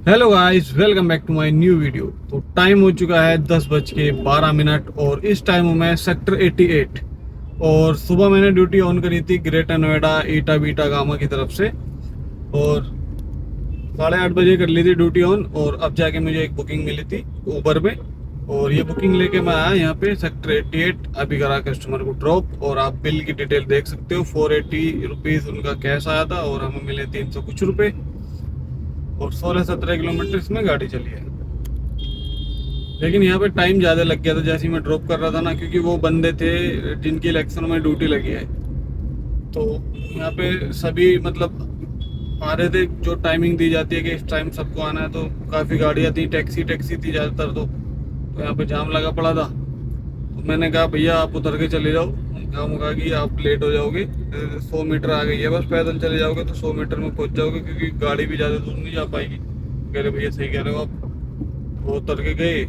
Hello guys, welcome back to my new video. तो time हो चुका है 10:12 और इस टाइम हूँ मैं सेक्टर 88। और सुबह मैंने ड्यूटी ऑन करी थी ग्रेटर नोएडा ईटा बीटा गामा की तरफ से। और 8:30 बजे कर ली थी ड्यूटी ऑन। और अब जाके मुझे एक बुकिंग मिली थी ऊबर में। और ये बुकिंग लेके मैं आया यहाँ पे सेक्टर 88। अभी करा कस्टमर को ड्रॉप। और आप बिल की डिटेल देख सकते हो। 480 रुपीज़ उनका कैश आया था और हमें मिले 300 कुछ रुपये। और 16-17 किलोमीटर इसमें गाड़ी चली है। लेकिन यहाँ पे टाइम ज़्यादा लग गया था जैसे ही मैं ड्रॉप कर रहा था ना, क्योंकि वो बंदे थे जिनकी इलेक्शन में ड्यूटी लगी है। तो यहाँ पे सभी मतलब आ रहे थे, जो टाइमिंग दी जाती है कि इस टाइम सबको आना है। तो काफ़ी गाड़ियाँ थी, टैक्सी टैक्सी थी ज़्यादातर। तो यहाँ पे जाम लगा पड़ा था। तो मैंने कहा भैया आप उतर के चले जाओ। उन्होंने कहा कि आप लेट हो जाओगे, 100 मीटर आ गई है, बस पैदल चले जाओगे तो 100 मीटर में पहुँच जाओगे, क्योंकि गाड़ी भी ज़्यादा दूर नहीं जा पाएगी। कह रहे भैया सही कह रहे हो आप। वो उतर के गए।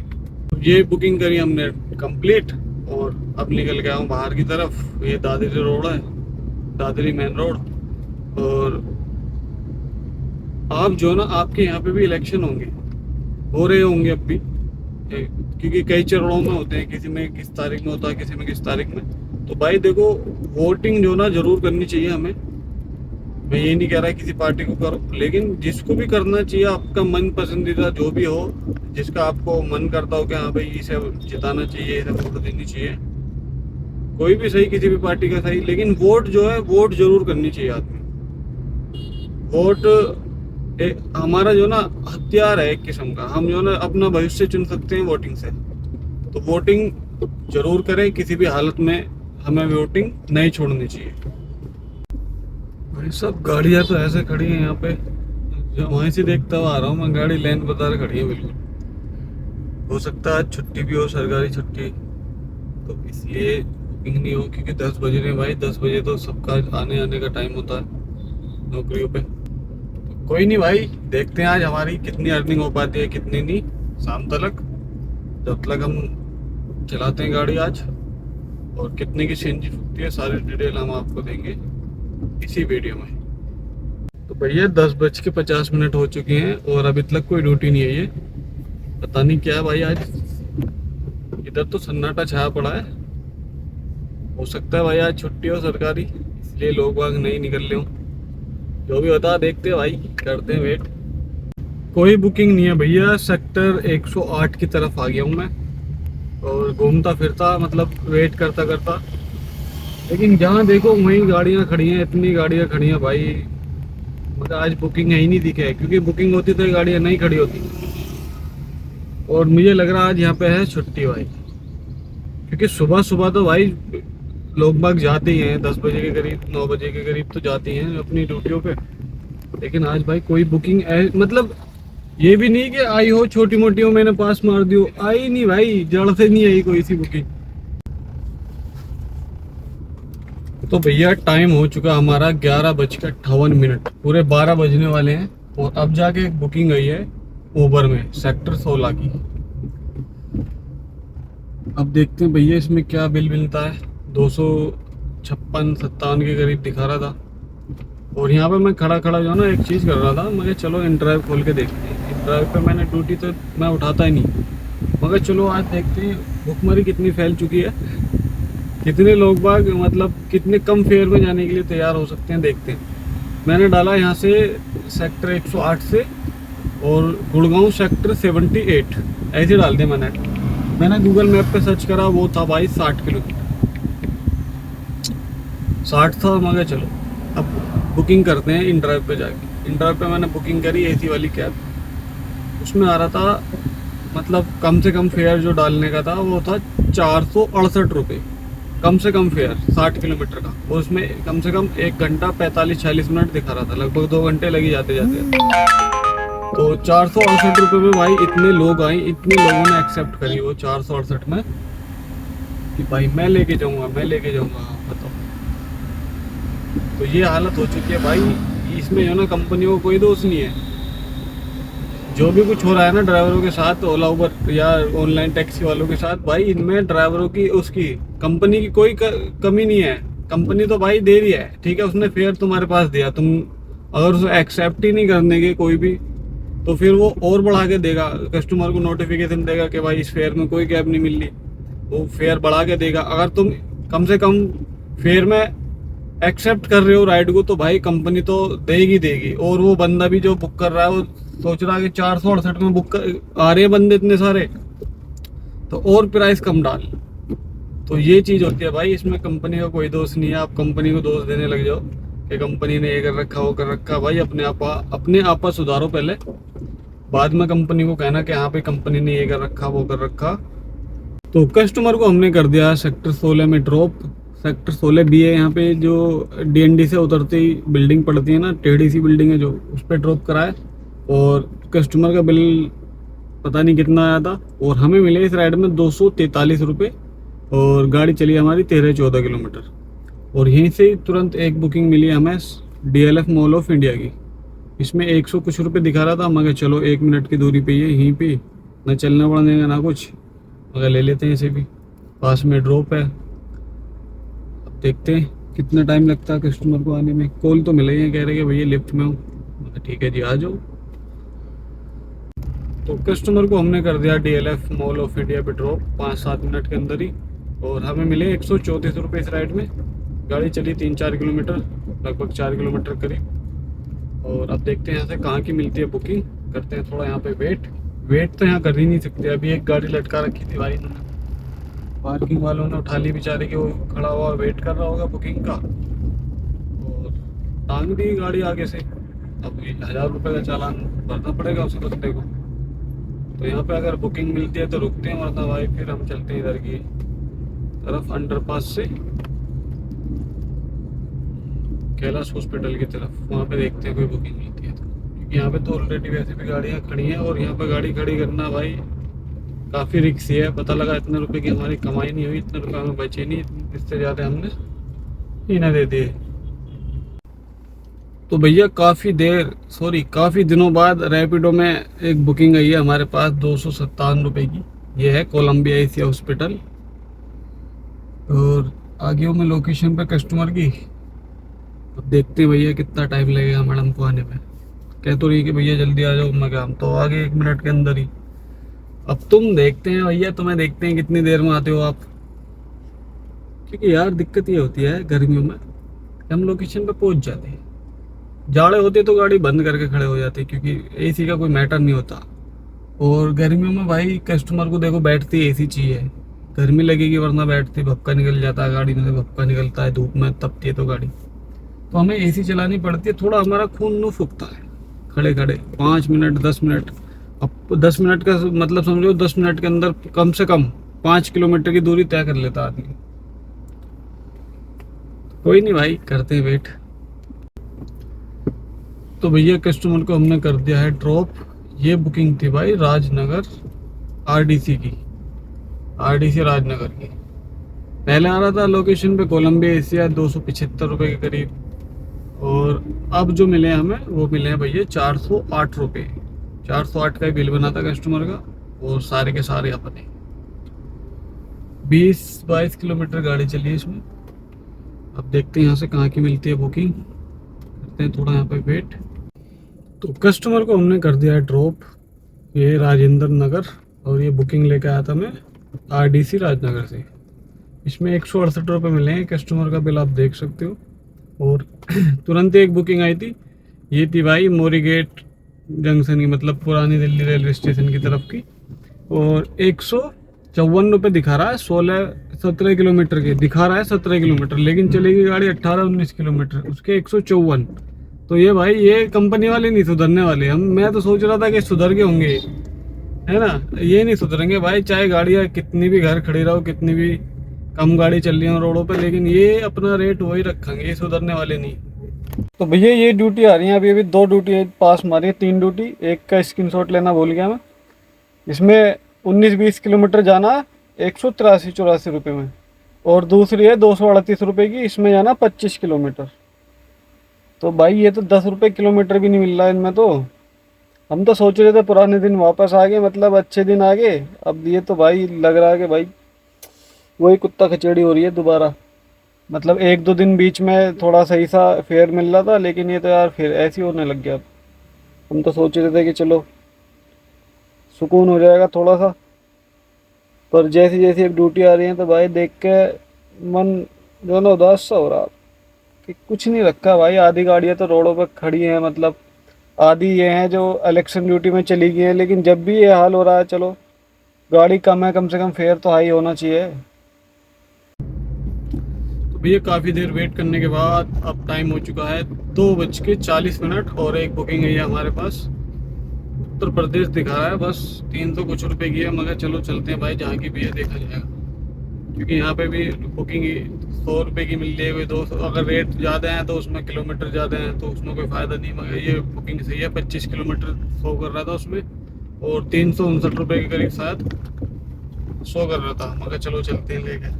ये बुकिंग करी हमने कंप्लीट। और अब निकल गया हूँ बाहर की तरफ। ये दादरी रोड है, दादरी मेन रोड। और आप जो ना, आपके यहाँ पे भी इलेक्शन होंगे, हो रहे होंगे अब भी, क्योंकि कई चरणों में होते हैं। किसी में किस तारीख में होता है, किसी में किस तारीख में। तो भाई देखो, वोटिंग जो ना जरूर करनी चाहिए हमें। मैं ये नहीं कह रहा किसी पार्टी को करो, लेकिन जिसको भी करना चाहिए, आपका मन पसंदीदा जो भी हो, जिसका आपको मन करता हो कि हाँ भाई इसे जिताना चाहिए, इसे वोट देनी चाहिए, कोई भी सही, किसी भी पार्टी का सही, लेकिन वोट जो है वोट जरूर करनी चाहिए आदमी। वोट हमारा जो ना हथियार है एक किस्म का। हम जो ना अपना भविष्य चुन सकते हैं वोटिंग से। तो वोटिंग जरूर करें किसी भी हालत में। हमें वोटिंग नहीं छोड़नी चाहिए। भाई सब गाड़ियां तो ऐसे खड़ी हैं यहाँ पे, जो वहीं से देखता हुआ आ रहा हूँ मैं। गाड़ी लाइन बता खड़ी है बिल्कुल। हो सकता है आज छुट्टी भी हो, सरकारी छुट्टी, तो इसलिए बुकिंग नहीं हो। क्योंकि 10 बज रहे हैं भाई, 10 बजे तो सबका आने आने का टाइम होता है नौकरियों पे। तो कोई नहीं भाई, देखते हैं आज हमारी कितनी अर्निंग हो पाती है कितनी नहीं शाम तक। जब तक हम चलाते हैं गाड़ी आज, और कितने की सीएनजी फूकती है सारी डिटेल हम आपको देंगे इसी वीडियो में। तो भैया 10:50 हो चुके हैं और अभी तक कोई ड्यूटी नहीं है। ये पता नहीं क्या है भाई, आज इधर तो सन्नाटा छाया पड़ा है। हो सकता है भाई आज छुट्टी हो सरकारी, इसलिए लोग बाग नहीं निकल रहे हो। जो भी होता है देखते हैं भाई, करते हैं वेट। कोई बुकिंग नहीं है भैया। सेक्टर 108 की तरफ आ गया हूँ मैं। और घूमता फिरता मतलब वेट करता करता, लेकिन जहाँ देखो वहीं गाड़ियाँ खड़ी हैं, इतनी गाड़ियाँ खड़ी हैं भाई। मगर आज बुकिंग है ही नहीं दिखे है, क्योंकि बुकिंग होती तो ये गाड़ियाँ नहीं खड़ी होती। और मुझे लग रहा है आज यहाँ पे है छुट्टी भाई, क्योंकि सुबह सुबह तो भाई लोग बाग जाते ही हैं। 10 बजे के करीब, 9 बजे के करीब तो जाते हैं अपनी ड्यूटियों पे। लेकिन आज भाई कोई बुकिंग मतलब ये भी नहीं कि आई हो छोटी मोटी हो, मैंने पास मार दी हो, आई नहीं भाई, जड़ से नहीं आई कोई सी बुकिंग। तो भैया टाइम हो चुका हमारा 11:58, पूरे 12 बजने वाले हैं। और अब जाके एक बुकिंग आई है ऊबर में सेक्टर 16 की। अब देखते हैं भैया इसमें क्या बिल मिलता है। 256-57 के करीब दिखा रहा था। और यहाँ पे मैं खड़ा खड़ा जो है ना एक चीज़ कर रहा था, मगर चलो इन ड्राइव खोल के देखते हैं। इन ड्राइव पे मैंने ड्यूटी तो मैं उठाता ही नहीं, मगर चलो आज देखते हैं भुखमरी कितनी फैल चुकी है, कितने लोग बाग मतलब कितने कम फेयर में जाने के लिए तैयार हो सकते हैं, देखते हैं। मैंने डाला यहाँ से सेक्टर 108 से, और गुड़गांव सेक्टर 78 ऐसे डाल दिया मैंने गूगल मैप पे सर्च करा, वो था भाई 60 किलोमीटर, 60 था। मगर चलो अब बुकिंग करते हैं इन ड्राइव पे जाके। इन ड्राइव पे मैंने बुकिंग करी एसी वाली कैब। उसमें आ रहा था मतलब कम से कम फेयर जो डालने का था वो था 468 रुपये। कम से कम फेयर 60 किलोमीटर का। और उसमें कम से कम 1 घंटा 45-46 मिनट दिखा रहा था, लगभग 2 घंटे लगी जाते जाते। तो 468 रुपये में भाई इतने लोग आए, इतने लोगों ने एक्सेप्ट करी वो 468 में, कि भाई मैं लेके जाऊंगा, मैं लेके जाऊंगा। बताओ, तो ये हालत हो चुकी है भाई। इसमें जो ना कंपनियों को कोई दोष नहीं है। जो भी कुछ हो रहा है ना ड्राइवरों के साथ, ओला उबर या ऑनलाइन टैक्सी वालों के साथ, भाई इनमें ड्राइवरों की, उसकी कंपनी की कोई कमी नहीं है। कंपनी तो भाई दे रही है, ठीक है, उसने फेयर तुम्हारे पास दिया, तुम अगर उसे एक्सेप्ट ही नहीं करने के कोई भी, तो फिर वो और बढ़ा के देगा, कस्टमर को नोटिफिकेशन देगा कि भाई इस फेयर में कोई कैब नहीं मिल रही, वो फेयर बढ़ा के देगा। अगर तुम कम से कम फेयर में एक्सेप्ट कर रहे हो राइड को, तो भाई कंपनी तो देगी देगी। और वो बंदा भी जो बुक कर रहा है वो सोच रहा है कि 468 में बुक कर आ रहे हैं बंदे इतने सारे, तो और प्राइस कम डाल। तो ये चीज़ होती है भाई, इसमें कंपनी का कोई दोष नहीं है। आप कंपनी को दोष देने लग जाओ कि कंपनी ने ये कर रखा वो कर रखा, भाई अपने आप पर सुधारो पहले, बाद में कंपनी को कहना कि हाँ भाई कंपनी ने ये कर रखा वो कर रखा। तो कस्टमर को हमने कर दिया सेक्टर 16 में ड्रॉप। सेक्टर 16 बी है, यहाँ पे जो डीएनडी से उतरते ही बिल्डिंग पड़ती है ना, टेढ़ी सी बिल्डिंग है जो, उस पर ड्रॉप कराए। और कस्टमर का बिल पता नहीं कितना आया था, और हमें मिले इस राइड में 243 रुपये, और गाड़ी चली हमारी 13-14 किलोमीटर। और यहीं से ही तुरंत एक बुकिंग मिली हमें DLF मॉल ऑफ इंडिया की। इसमें 100 कुछ रुपये दिखा रहा था, मगर चलो 1 मिनट की दूरी पे ही है, यहीं पे ना चलना पड़ेगा ना कुछ, मगर ले लेते हैं इसे भी, पास में ड्रॉप है। अब देखते हैं कितना टाइम लगता है कस्टमर को आने में। कॉल तो मिले ही, कह रहे कि भैया लिफ्ट में हूँ, ठीक है जी आ जाओ। तो कस्टमर को हमने कर दिया DLF मॉल ऑफ इंडिया पे ड्रॉप 5-7 मिनट के अंदर ही, और हमें मिले 134 रुपये इस राइड में। गाड़ी चली 3-4 किलोमीटर, लगभग 4 किलोमीटर करीब। और अब देखते हैं यहाँ से कहाँ की मिलती है बुकिंग, करते हैं थोड़ा यहाँ पे वेट तो यहाँ कर ही नहीं सकते। अभी एक गाड़ी लटका रखी थी भाई इन्होंने, पार्किंग वालों ने उठा ली बेचारे के, वो खड़ा हुआ वेट कर रहा होगा बुकिंग का, और टांग दी गाड़ी आगे से। अब 1000 रुपये का चालान भरना पड़ेगा उस बंदे को। तो यहाँ पे अगर बुकिंग मिलती है तो रुकते हैं, वरना भाई फिर हम चलते हैं इधर की तरफ, अंडरपास से कैलाश हॉस्पिटल की तरफ, वहाँ पे देखते हैं कोई बुकिंग मिलती है तो। क्योंकि यहाँ पे तो ऑलरेडी वैसे भी गाड़ियाँ खड़ी हैं, और यहाँ पे गाड़ी खड़ी करना भाई काफ़ी रिक्सी है। पता लगा इतने रुपए की हमारी कमाई नहीं हुई, इतने रुपए हमें बचे नहीं, इससे ज़्यादा हमने ही ना दे दिए। तो भैया काफ़ी दिनों बाद रैपिडो में एक बुकिंग आई है हमारे पास 257 रुपये की। ये है कोलंबिया एशिया हॉस्पिटल, और आगे हूँ मैं लोकेशन पे कस्टमर की। अब देखते हैं भैया कितना टाइम लगेगा मैडम को आने में। कह तो रही कि भैया जल्दी आ जाओ, मैं हम तो आ गए 1 मिनट के अंदर ही। अब तुम देखते हैं भैया, तुम्हें देखते हैं कितनी देर में आते हो आप। क्योंकि यार दिक्कत ये होती है गर्मियों में, हम लोकेशन पे पहुंच जाते हैं, जाड़े होते तो गाड़ी बंद करके खड़े हो जाते, क्योंकि एसी का कोई मैटर नहीं होता। और गर्मियों में भाई कस्टमर को देखो बैठती एसी चाहिए, गर्मी लगेगी वरना बैठती भपका निकल जाता है गाड़ी में से, भपका निकलता है धूप में तपती है तो गाड़ी, तो हमें एसी चलानी पड़ती है। थोड़ा हमारा खून नु फूकता है खड़े खड़े 5 मिनट 10 मिनट। अब 10 मिनट का मतलब समझो 10 मिनट के अंदर कम से कम 5 किलोमीटर की दूरी तय कर लेता आदमी। कोई नहीं भाई, करते हैं वेट। तो भैया कस्टमर को हमने कर दिया है ड्रॉप। ये बुकिंग थी भाई राजनगर RDC की, RDC राजनगर की। पहले आ रहा था लोकेशन पे कोलंबिया एशिया 275 रुपये के करीब, और अब जो मिले हमें वो मिले हैं भैया 408 रुपये। 408 का ही बिल बना था कस्टमर का, और सारे के सारे अपने 20-22 किलोमीटर गाड़ी चली है इसमें। अब देखते हैं यहाँ से कहाँ की मिलती है बुकिंग, करते हैं थोड़ा यहाँ पे वेट। तो कस्टमर को हमने कर दिया है ड्रॉप, ये राजेंद्र नगर, और ये बुकिंग लेके आया था मैं RDC राजनगर से। इसमें 168 रुपये मिले हैं, कस्टमर का बिल आप देख सकते हो। और तुरंत एक बुकिंग आई थी, ये थी भाई मोरी गेट जंक्शन की, मतलब पुरानी दिल्ली रेलवे स्टेशन की तरफ की, और 154 रुपये दिखा रहा है। 17 किलोमीटर के दिखा रहा है, 17 किलोमीटर, लेकिन चलेगी गाड़ी 18-19 किलोमीटर, उसके 154। तो ये भाई ये कंपनी वाले नहीं सुधरने वाले। मैं तो सोच रहा था कि सुधर के होंगे, है ना, ये नहीं सुधरेंगे भाई। चाहे गाड़ियाँ कितनी भी घर खड़ी रहो, कितनी भी कम गाड़ी चल रही है रोडों पे, लेकिन ये अपना रेट वही रखेंगे, ये सुधरने वाले नहीं। तो भैया ये ड्यूटी आ रही है, अभी 2 ड्यूटी पास मारी है, 3 ड्यूटी। एक का स्क्रीनशॉट लेना भूल गया मैं। इसमें 19-20 किलोमीटर जाना 183-84 रुपये में, और दूसरी है 238 रुपये की, इसमें जाना 25 किलोमीटर। तो भाई ये तो 10 रुपये किलोमीटर भी नहीं मिल रहा है इनमें। तो हम तो सोच रहे थे पुराने दिन वापस आ गए, मतलब अच्छे दिन आ गए। अब ये तो भाई लग रहा है कि भाई वही कुत्ता खचेड़ी हो रही है दोबारा। मतलब 1-2 दिन बीच में थोड़ा सही सा फेयर मिल रहा था, लेकिन ये तो यार फिर ऐसे ही होने लग गया। हम तो सोच रहे थे कि चलो सुकून हो जाएगा थोड़ा सा। पर जैसी जैसी अब ड्यूटी आ रही है तो भाई देख के मन जो है ना उदास सा हो रहा कि कुछ नहीं रखा भाई। आधी गाड़ियां तो रोडों पर खड़ी हैं, मतलब आधी ये हैं जो इलेक्शन ड्यूटी में चली गई हैं। लेकिन जब भी ये हाल हो रहा है, चलो गाड़ी कम है, कम से कम फेयर तो हाई होना चाहिए। तो भैया काफ़ी देर वेट करने के बाद अब टाइम हो चुका है 2:40 और एक बुकिंग है ये हमारे पास। उत्तर प्रदेश दिखा रहा है, बस 300 कुछ रुपए की है, मगर चलो चलते हैं भाई, जहाँ की भी है देखा जाएगा। क्योंकि यहाँ पे भी बुकिंग 100 रुपए की मिल जाएगी, 200। अगर रेट ज़्यादा है तो उसमें किलोमीटर ज़्यादा है तो उसमें कोई फ़ायदा नहीं, मगर ये बुकिंग सही है। 25 किलोमीटर शो कर रहा था उसमें, और 359 रुपये के करीब शायद शो कर रहा था, मगर चलो चलते हैं लेके।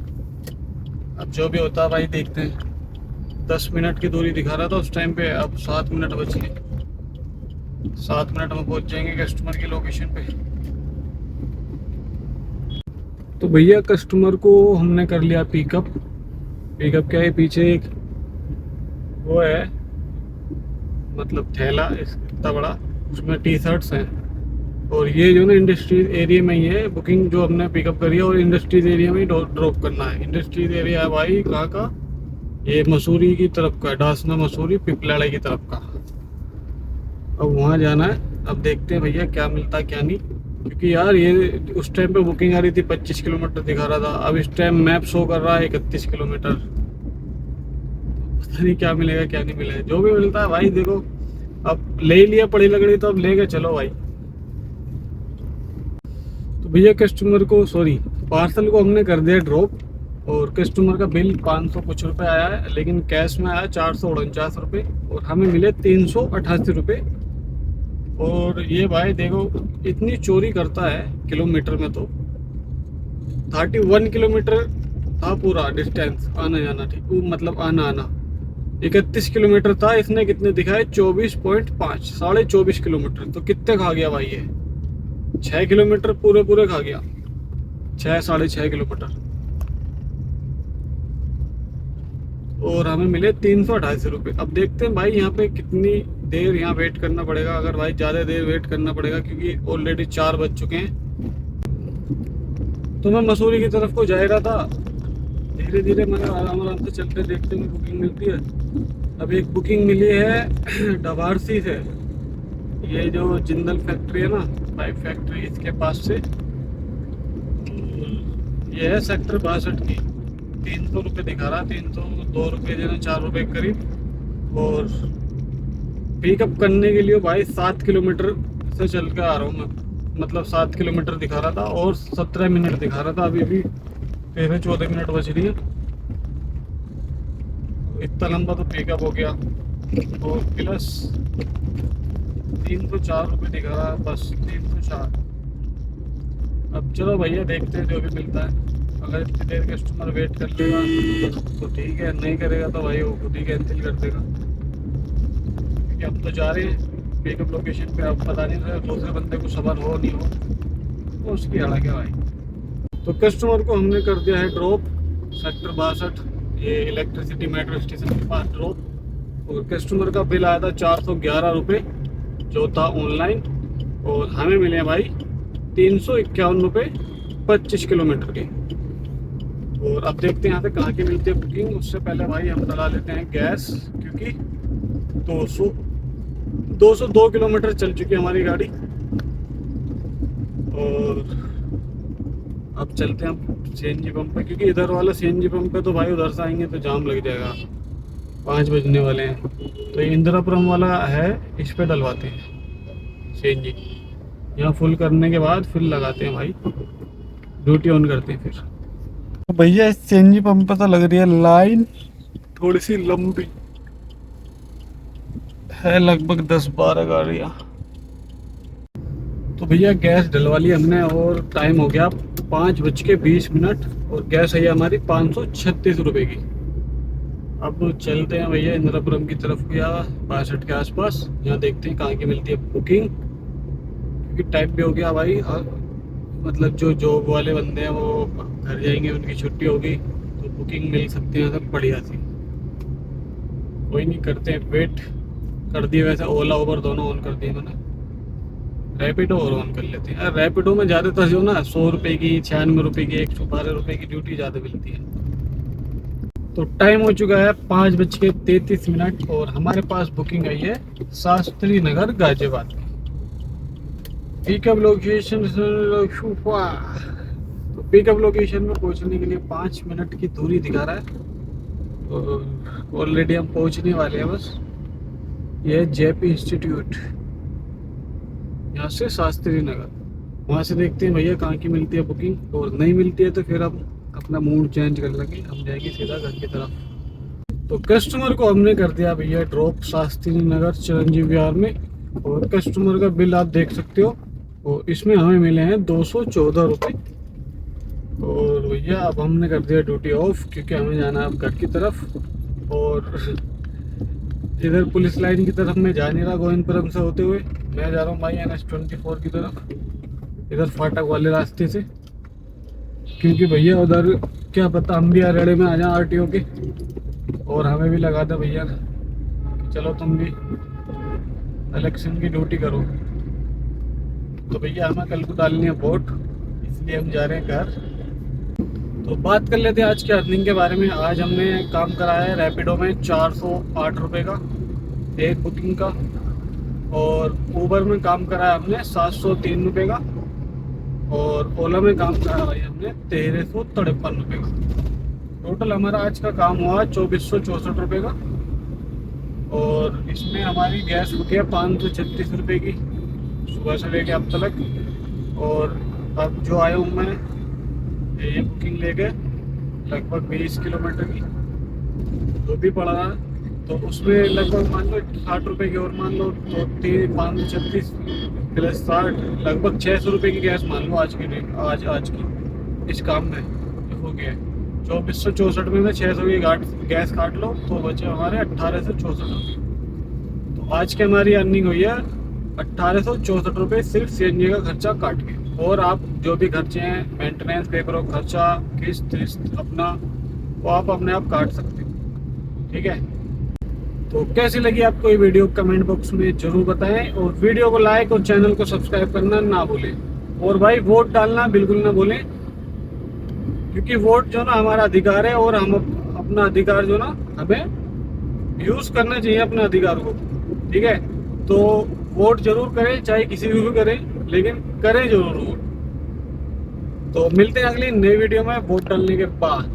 अब जो भी होता है भाई देखते हैं। 10 मिनट की दूरी दिखा रहा था उस टाइम पे, अब 7 मिनट बच गए। 7 मिनट में पहुंच जाएंगे कस्टमर की लोकेशन पे। तो भैया कस्टमर को हमने कर लिया पिकअप। पिकअप क्या है, पीछे एक वो है, मतलब थैला इतना बड़ा, उसमें टी शर्ट्स हैं। और ये जो ना इंडस्ट्रीज एरिया में ही है बुकिंग, जो हमने पिकअप करी है, और इंडस्ट्रीज एरिया में ही ड्रॉप करना है। इंडस्ट्रीज एरिया है भाई कहाँ का, ये मसूरी की तरफ का, डासना मसूरी पिपलाड़े की तरफ का। अब वहाँ जाना है। अब देखते हैं भैया क्या मिलता है क्या नहीं। क्योंकि यार ये उस टाइम पे बुकिंग आ रही थी 25 किलोमीटर दिखा रहा था, अब इस टाइम मैप शो कर रहा है 31 किलोमीटर। पता नहीं क्या मिलेगा क्या नहीं मिलेगा, जो भी मिलता है भाई देखो। अब ले लिया पड़ी लकड़ी तो अब लेके चलो भाई। तो भैया कस्टमर को, सॉरी पार्सल को हमने कर दिया ड्रॉप, और कस्टमर का बिल 500 कुछ रुपये आया है, लेकिन कैश में आया 449 रुपये, और हमें मिले 388 रुपये। और ये भाई देखो इतनी चोरी करता है किलोमीटर में, तो 31 किलोमीटर था पूरा डिस्टेंस आना जाना, ठीक वो मतलब आना आना 31 किलोमीटर था, इसने कितने दिखाए 24.5, 24.5 किलोमीटर। तो कितने खा गया भाई ये, 6 किलोमीटर पूरे पूरे खा गया, 6-6.5 किलोमीटर। और हमें मिले 388 रुपये। अब देखते हैं भाई यहाँ पे कितनी देर यहाँ वेट करना पड़ेगा। अगर भाई ज़्यादा देर वेट करना पड़ेगा, क्योंकि ऑलरेडी 4 बज चुके हैं। तो मैं मसूरी की तरफ को जा रहा था, धीरे धीरे मैंने आराम आराम से चलते देखते हुए बुकिंग मिलती है। अब एक बुकिंग मिली है डबारसी से, ये जो जिंदल फैक्ट्री है ना, पाइप फैक्ट्री, इसके पास से। ये है सेक्टर 62 की। 300 रुपये दिखा रहा, 302 रुपये जो है 4 रुपये करीब। और पिकअप करने के लिए भाई 7 किलोमीटर से चल के आ रहा हूँ मैं, मतलब 7 किलोमीटर दिखा रहा था, और 17 मिनट दिखा रहा था। अभी भी 13-14 मिनट बच रही है। इतना लंबा तो पिकअप हो गया, और प्लस 304 रुपये दिखा रहा है, बस 304। अब चलो भैया देखते हैं जो भी मिलता है। अगर इतनी देर कस्टमर वेट कर लेगा तो ठीक है, नहीं करेगा तो भाई वो खुद ही कैंसिल कर देगा। क्योंकि हम तो जा रहे हैं पिकअप लोकेशन पे, अब पता नहीं था दूसरे बंदे को सवार हो नहीं हो, तो उसकी अलग है भाई। तो कस्टमर को हमने कर दिया है ड्रॉप सेक्टर 62, ये इलेक्ट्रिसिटी मेट्रो स्टेशन के पास ड्रॉप। और कस्टमर का बिल आया था 411 रुपये जो था ऑनलाइन, और हमें मिले भाई 351 रुपये 25 किलोमीटर के। और अब देखते हैं यहाँ से कहाँ की मिलती है बुकिंग। उससे पहले भाई हम डला लेते हैं गैस, क्योंकि 202 किलोमीटर चल चुकी है हमारी गाड़ी। और अब चलते हैं हम सीएनजी पंप पे, क्योंकि इधर वाला सीएनजी पंप पे तो भाई उधर से आएंगे तो जाम लग जाएगा, 5 बजने वाले हैं। तो ये इंदिरापुरम वाला है, इस पे डलवाते हैं सीएनजी। यहाँ फुल करने के बाद फिर लगाते हैं भाई, ड्यूटी ऑन करते हैं फिर। तो भैया इस सीएनजी पंप पे तो लग रही है लाइन थोड़ी सी लंबी है, लगभग 10-12 गाड़ियाँ। तो भैया गैस डलवा ली हमने, और टाइम हो गया 5:20, और गैस है हमारी 536 रुपये की। अब चलते हैं भैया इंदिरापुरम की तरफ, या 62 के आसपास। यहाँ देखते हैं कहाँ की मिलती है बुकिंग, क्योंकि टाइम भी हो गया भाई। मतलब जो जॉब वाले बंदे हैं वो घर जाएंगे, उनकी छुट्टी होगी, तो बुकिंग मिल सकती है सब बढ़िया सी। कोई नहीं, करते हैं वेट। कर दिए वैसे ओला उबर दोनों ऑन कर दिए मैंने, रैपिडो और ऑन कर लेते हैं। रैपिडो में ज़्यादातर जो ना 100 रुपये की, 96 रुपये की, 112 रुपये की ड्यूटी ज़्यादा मिलती है। तो टाइम हो चुका है 5:33 और हमारे पास बुकिंग आई है शास्त्री नगर गाजियाबाद में। पिकअप लोकेशन, तो पिकअप लोकेशन में पहुंचने के लिए 5 मिनट की दूरी दिखा रहा है। तो ऑलरेडी हम पहुंचने वाले हैं बस। ये है जेपी इंस्टीट्यूट, यहाँ से शास्त्री नगर। वहाँ से देखते हैं भैया कहाँ की मिलती है बुकिंग, और नहीं मिलती है तो फिर हम अपना मूड चेंज कर लेंगे, हम जाएंगे सीधा घर की तरफ। तो कस्टमर को हमने कर दिया भैया ड्रॉप शास्त्री नगर चिरंजीवी विहार में, और कस्टमर का बिल आप देख सकते हो। और इसमें हमें मिले हैं 214 रुपये। और भैया अब हमने कर दिया ड्यूटी ऑफ, क्योंकि हमें जाना है अब घर की तरफ। और इधर पुलिस लाइन की तरफ मैं जा नहीं रहा गोविंदपुरम से होते हुए, मैं जा रहा हूँ भाई NH24 की तरफ, इधर फाटक वाले रास्ते से। क्योंकि भैया उधर क्या पता हम भी रेड़े में आ जाए RTO के, और हमें भी लगा था भैया कि चलो तुम भी इलेक्शन की ड्यूटी करो। तो भैया हमें कल को डालनी है वोट, इसलिए हम जा रहे हैं घर। तो बात कर लेते हैं आज के अर्निंग के बारे में। आज हमने काम कराया है रैपिडो में 408 रुपये का एक बुकिंग का, और ऊबर में काम कराया हमने 703 रुपये का, और ओला में काम कराया भाई हमने 1353 रुपये का। टोटल हमारा आज का काम हुआ 2464 रुपये का। और इसमें हमारी गैस रुकी है 536 रुपये की सुबह से लेके अब तक। और अब जो आया हूँ मैं ये बुकिंग लेके लगभग 20 किलोमीटर की जो भी पड़ा रहा, तो उसमें लगभग मान लो 60 रुपये की और मान लो, तो 536 प्लस 60 लगभग 600 रुपये की गैस मान लो आज की डेट, आज की इस काम में हो गया है। 2464 में 600 की गैस काट लो तो बचे हमारे 1864 रुपये। तो आज की हमारी अर्निंग हुई है 1864 रुपये सिर्फ CNG का खर्चा काट के। और आप जो भी खर्चे हैं, मेंटेनेंस, पेपर का खर्चा, किस्त अपना, वो आप अपने आप काट सकते हो। ठीक है, तो कैसी लगी आपको ये वीडियो कमेंट बॉक्स में जरूर बताएं, और वीडियो को लाइक और चैनल को सब्सक्राइब करना ना भूलें। और भाई वोट डालना बिल्कुल ना भूलें, क्योंकि वोट जो ना हमारा अधिकार है, और हम अपना अधिकार जो ना हमें यूज करना चाहिए अपने अधिकार को। ठीक है, तो वोट जरूर करें, चाहे किसी भी करें, लेकिन करें जरूर वोट। तो मिलते हैं अगली नई वीडियो में वोट डालने के बाद।